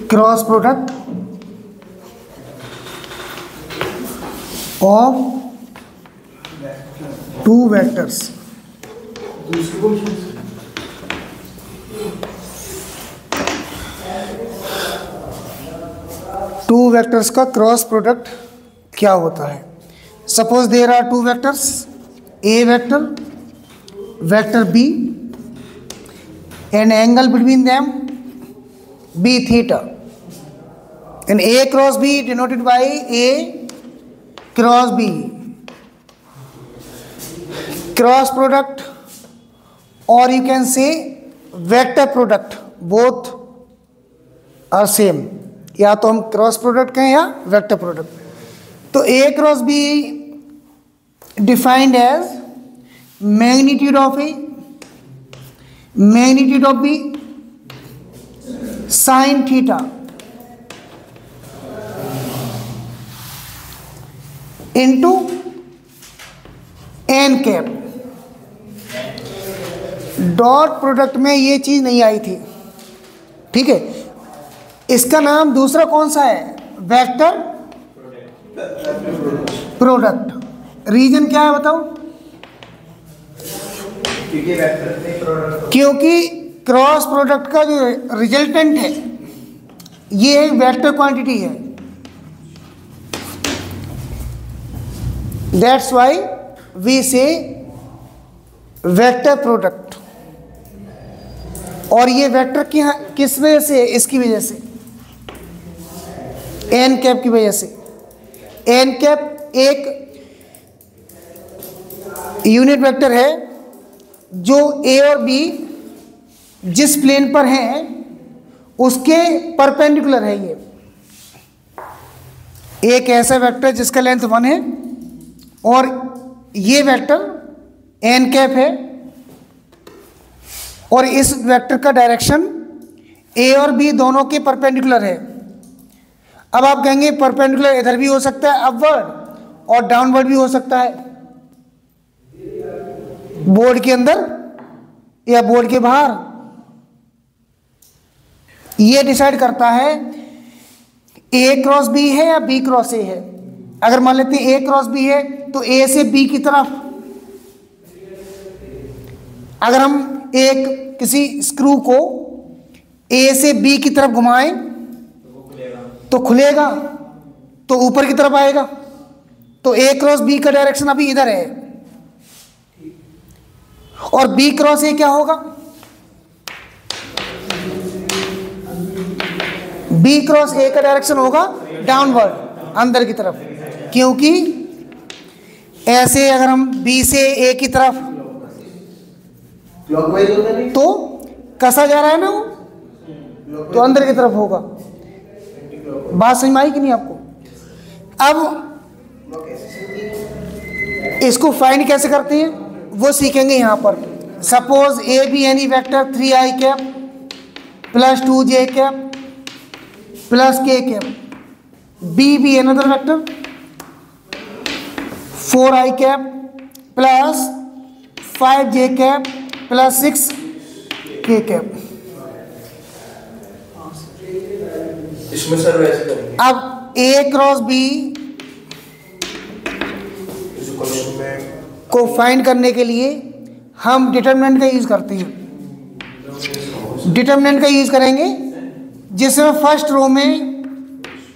Cross product of two vectors. Two vectors का cross product क्या होता है? Suppose there are two vectors, a vector, vector b, and angle between them b theta, and a cross b denoted by a cross b. Cross product, or you can say vector product, both are same. या तो हम cross product कहें या vector product. तो a cross b defined as magnitude of a, magnitude of b sine theta into n cap. Dot product में ये चीज नहीं आई थी, ठीक है। इसका नाम दूसरा कौन सा है? Vector product. रीजन क्या है बताओ? क्योंकि क्रॉस प्रोडक्ट का जो रिजल्टेंट है ये एक वेक्टर क्वांटिटी है, दैट्स व्हाई वी से वेक्टर प्रोडक्ट। और ये वेक्टर किस वजह से? इसकी वजह से, एन कैप की वजह से। एन कैप एक यूनिट वेक्टर है जो ए और बी जिस प्लेन पर हैं उसके परपेंडिकुलर है। ये एक ऐसा वेक्टर जिसका लेंथ 1 है और ये वेक्टर एन कैप है, और इस वेक्टर का डायरेक्शन ए और बी दोनों के परपेंडिकुलर है। अब आप कहेंगे परपेंडिकुलर इधर भी हो सकता है, अपवर्ड, और डाउनवर्ड भी हो सकता है, बोर्ड के अंदर या बोर्ड के बाहर। ये डिसाइड करता है ए क्रॉस बी है या बी क्रॉस ए है। अगर मान लेते हैं ए क्रॉस बी है तो ए से बी की तरफ अगर हम एक किसी स्क्रू को ए से बी की तरफ घुमाएं तो खुलेगा, तो ऊपर की तरफ आएगा। तो ए क्रॉस बी का डायरेक्शन अभी इधर है, और बी क्रॉस ए क्या होगा? बी क्रॉस ए का डायरेक्शन होगा डाउनवर्ड, अंदर की तरफ, क्योंकि ऐसे अगर हम बी से ए की तरफ तो कसा जा रहा है ना वो, तो अंदर की तरफ होगा। बात समझ में आई कि नहीं आपको? अब इसको फाइंड कैसे करते हैं वो सीखेंगे यहाँ पर। Suppose a be any vector 3i cap plus 2j cap plus k cap, b be another vector 4i cap plus 5j cap plus 6k cap. इसमें सर वैसे करेंगे। अब a क्रॉस b को फाइंड करने के लिए हम डिटरमिनेंट का यूज करते हैं। डिटरमिनेंट का यूज करेंगे जिसमें फर्स्ट रो में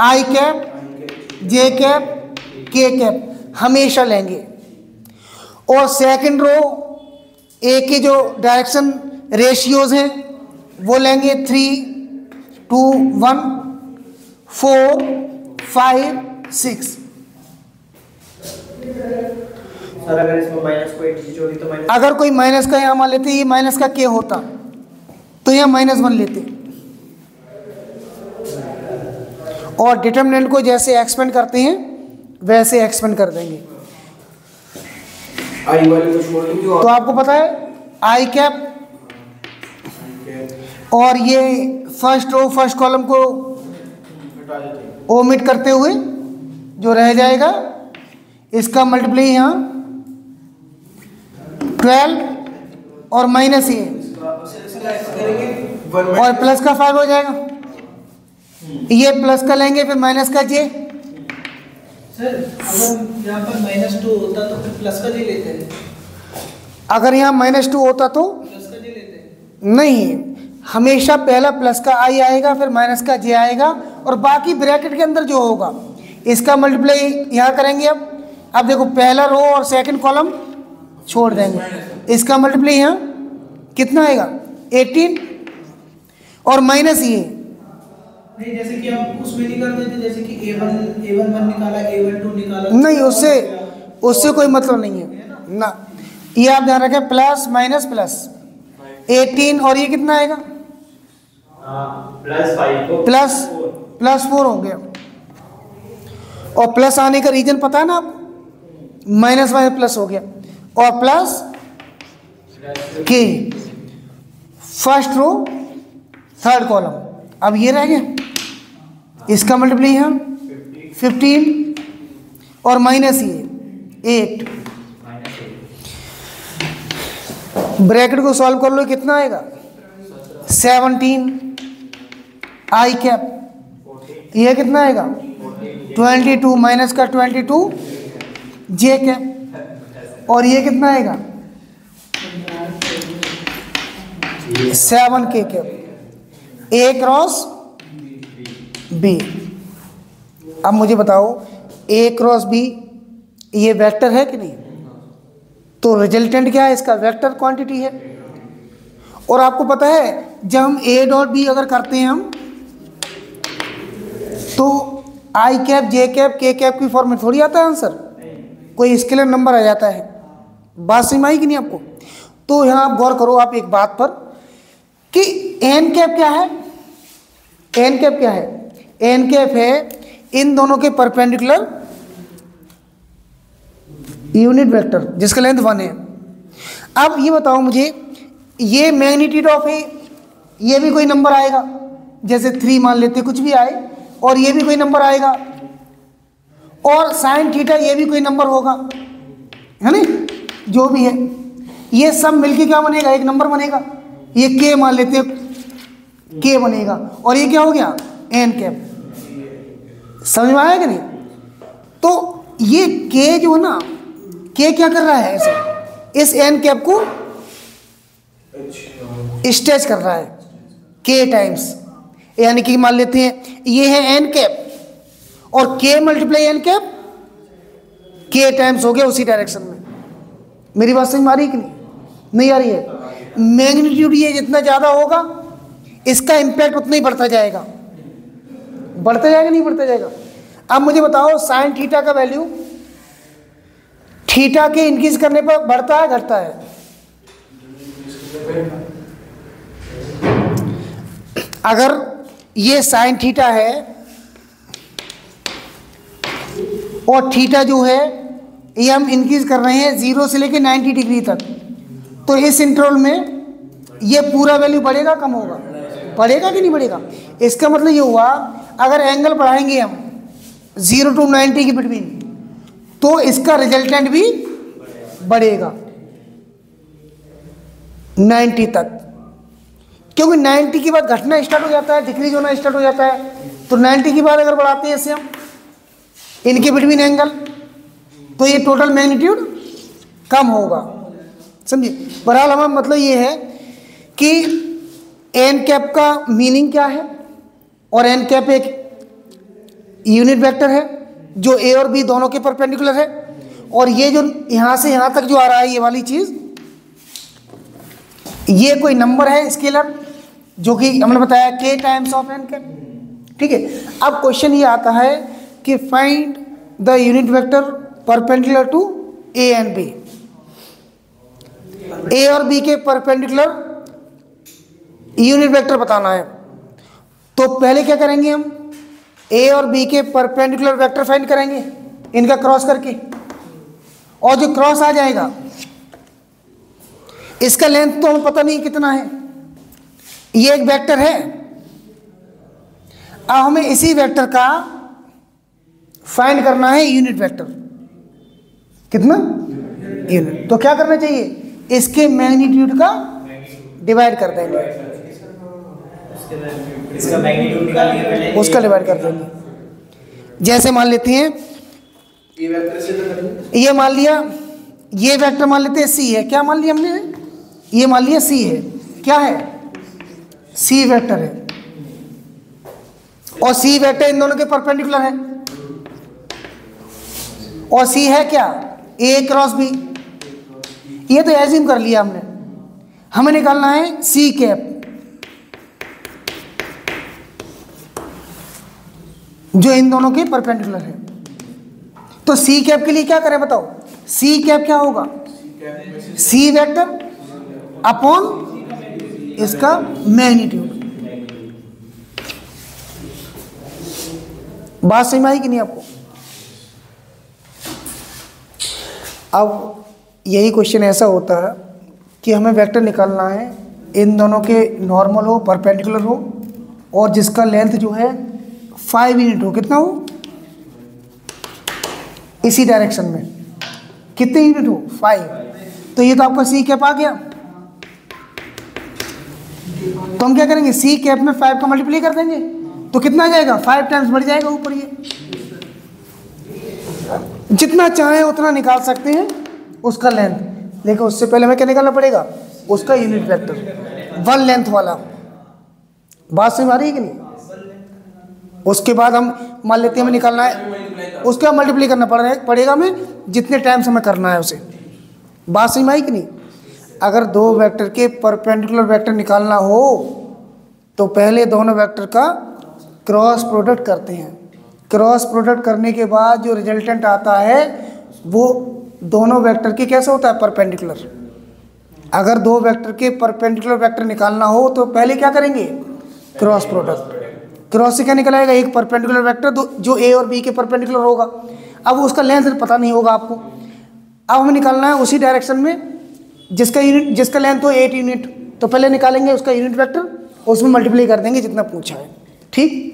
i cap, j cap, k cap हमेशा लेंगे, और सेकंड रो a के जो डायरेक्शन रेशियोज हैं वो लेंगे 3, 2, 1, 4, 5, 6। सर अगर इसमें माइनस कोई चीज होती तो माइनस, अगर कोई माइनस का यहाँ मान लेते, ये माइनस का k होता तो यहाँ -1 लेते, और डिटरमिनेंट को जैसे एक्सपेंड करते हैं वैसे एक्सपेंड कर देंगे। आई वाले को छोड़ देंगे तो आपको पता है आई कैप, और ये फर्स्ट रो फर्स्ट कॉलम को ओमिट करते हुए जो रह जाएगा इसका मल्टीप्लाई यहाँ 12 और माइनस ये और प्लस का 5 हो जाएगा। ये प्लस का लेंगे फिर माइनस का जे। सर अगर यहाँ पर -2 होता तो फिर प्लस का जे लेते हैं। अगर यहाँ -2 होता तो प्लस का जे लेते हैं। नहीं, हमेशा पहला प्लस का आई आएगा फिर माइनस का जे आएगा और बाकी ब्रैकेट के अंदर जो होगा इसका मल्टीप्लाई यहाँ करेंगे। अब देखो पहला रो और सेकंड कॉलम छोड़ देंगे, इसका मल्टीप्लाई यहाँ कितना आएगा 18 और माइनस ये नहीं, जैसे कि हम उसमें नहीं कर देते, जैसे कि A1 निकाला, A1 निकाला, नहीं, उससे कोई मतलब नहीं है ना। ये आप ध्यान रखें, प्लस माइनस प्लस 18 और ये कितना आएगा प्लस 4 हो गया। और प्लस आने का रीजन पता है ना आपको, माइनस प्लस हो गया और प्लस के फर्स्ट रो थर्ड कॉलम। अब ये रह गया, इसका मल्टीप्लाई है 15 और माइनस ये 8। ब्रैकेट को सॉल्व कर लो, कितना आएगा 17 आई कैप, ये कितना आएगा 22 माइनस का 22 जे कैप और ये कितना आएगा 7 के कैप, ए क्रॉस बी। अब मुझे बताओ ए क्रॉस बी ये वेक्टर है कि नहीं, तो रिजल्टेंट क्या है इसका, वेक्टर क्वांटिटी है। और आपको पता है जब हम ए डॉट बी अगर करते हैं हम तो आई कैप जे कैप के कैप की फॉर्म में थोड़ी आता है आंसर, कोई स्केलर नंबर आ जाता है। बात समझ में आई कि नहीं आपको। तो यहाँ आप गौर करो आप एक बात पर कि एन कैप क्या है, एन कैप क्या है, एन कैप है इन दोनों के परपेंडिकुलर यूनिट वेक्टर जिसका लेंथ 1 है। अब ये बताओ मुझे, ये मैग्नीट्यूड ऑफ ए, ये भी कोई नंबर आएगा, जैसे 3 मान लेते कुछ भी आए, और ये भी कोई नंबर आएगा, और साइन थीटा ये भी कोई नंबर होगा, है ना, जो भी है ये सब मिलके क्या बनेगा, एक नंबर बनेगा। ये के मान लेते के बनेगा और ये क्या हो गया एन कैप। समझ में आया कि नहीं। तो ये के जो है ना, के क्या कर रहा है ऐसे, इस एन कैप को स्ट्रेच कर रहा है के टाइम्स, यानी कि मान लेते हैं ये है एन कैप और के मल्टीप्लाई एन कैप, के टाइम्स हो गया उसी डायरेक्शन में। मेरी बात समझ में आ रही कि नहीं आ रही है। मैग्नीट्यूड ये जितना ज़्यादा होगा इसका इम्पैक्ट उतना ही बढ़ता जाएगा, बढ़ता जाएगा नहीं बढ़ता जाएगा। अब मुझे बताओ साइन थीटा का वैल्यू थीटा के इंक्रीज करने पर बढ़ता है घटता है, अगर ये साइन थीटा है और थीटा जो है ये हम इंक्रीज कर रहे हैं 0 से लेके 90 डिग्री तक, तो इस इंटरवल में ये पूरा वैल्यू बढ़ेगा कम होगा, बढ़ेगा कि नहीं बढ़ेगा। इसका मतलब ये हुआ अगर एंगल बढ़ाएंगे हम 0 to 90 के बिटवीन, तो इसका रिजल्टेंट भी बढ़ेगा 90 तक, क्योंकि 90 के बाद घटना स्टार्ट हो जाता है, डिक्रीज होना स्टार्ट हो जाता है। तो 90 के बाद अगर बढ़ाते हैं इसे हम इनके बिटवीन एंगल, तो ये टोटल मैग्नीट्यूड कम होगा, समझिए। बहरहाल हमारा मतलब ये है कि एन कैप का मीनिंग क्या है, और एन कैप एक यूनिट वेक्टर है जो ए और बी दोनों के परपेंडिकुलर है, और ये जो यहाँ से यहाँ तक जो आ रहा है ये वाली चीज़, ये कोई नंबर है स्केलर जो कि हमने बताया के टाइम्स ऑफ एन कैप, ठीक है। अब क्वेश्चन ये आता है कि find the unit vector perpendicular to A and B. A और बी के परपेंडिकुलर यूनिट वेक्टर बताना है। तो पहले क्या करेंगे हम, ए और बी के परपेंडिकुलर वेक्टर फाइंड करेंगे इनका क्रॉस करके, और जो क्रॉस आ जाएगा इसका लेंथ तो हमें पता नहीं कितना है, ये एक वेक्टर है। अब हमें इसी वेक्टर का फाइंड करना है यूनिट वेक्टर, कितना यूनिट। तो क्या करना चाहिए, इसके मैग्नीट्यूड का डिवाइड कर देंगे, इसका मैग्नीट्यूड निकालिए पहले, उसका डिवाइड कर देंगे। जैसे मान लेते हैं ये वेक्टर से तो करेंगे, ये मान लिया, ये वेक्टर मान लेते हैं सी है, क्या मान लिया हमने, ये मान लिया सी है, क्या है, सी वेक्टर है, और सी वेक्टर इन दोनों के परपेंडिकुलर है, और सी है क्या, ए क्रॉस बी। ये तो एज्यूम कर लिया हमने, हमें निकालना है सी कैप, जो इन दोनों के परपेंडिकुलर है। तो सी कैप के लिए क्या करें बताओ, सी कैप क्या होगा, सी वेक्टर अपॉन इसका मैग्नीट्यूड। बात समझ में आई कि नहीं आपको। अब यही क्वेश्चन ऐसा होता है कि हमें वेक्टर निकालना है, इन दोनों के नॉर्मल हो, परपेंडिकुलर हो, और जिसका लेंथ जो है 5 यूनिट हो, कितना हो, इसी डायरेक्शन में कितने यूनिट हो, 5। तो ये तो आपका सी कैप आ गया। तो हम क्या करेंगे, सी कैप में 5 का मल्टीप्लाई कर देंगे, तो कितना आ जाएगा, 5 टाइम्स बढ़ जाएगा ऊपर। ये जितना चाहे उतना निकाल सकते हैं उसका लेंथ, लेकिन उससे पहले हमें क्या निकालना पड़ेगा, उसका यूनिट वेक्टर, 1 लेंथ वाला। बात समझ आ रही है कि नहीं। उसके बाद हम मान लेते हैं हमें निकालना है, उसका मल्टीप्लाई करना पड़ेगा हमें, जितने टाइम से हमें करना है उसे। बात समझ में आई कि नहीं। अगर दो वेक्टर के परपेंडिकुलर वेक्टर निकालना हो तो पहले दोनों वेक्टर का क्रॉस प्रोडक्ट करते हैं, क्रॉस प्रोडक्ट करने के बाद जो रिजल्टेंट आता है वो दोनों वेक्टर के कैसे होता है, परपेंडिकुलर। अगर दो वेक्टर के परपेंडिकुलर वेक्टर निकालना हो तो पहले क्या करेंगे, क्रॉस प्रोडक्ट। क्रॉस से क्या निकल आएगा, एक परपेंडिकुलर वेक्टर जो ए और बी के परपेंडिकुलर होगा। अब उसका लेंथ पता नहीं होगा आपको, अब हमें निकालना है उसी डायरेक्शन में जिसका लेंथ हो 8 यूनिट। तो पहले निकालेंगे उसका यूनिट वेक्टर, उसमें मल्टीप्लाई कर देंगे जितना पूछा है, ठीक।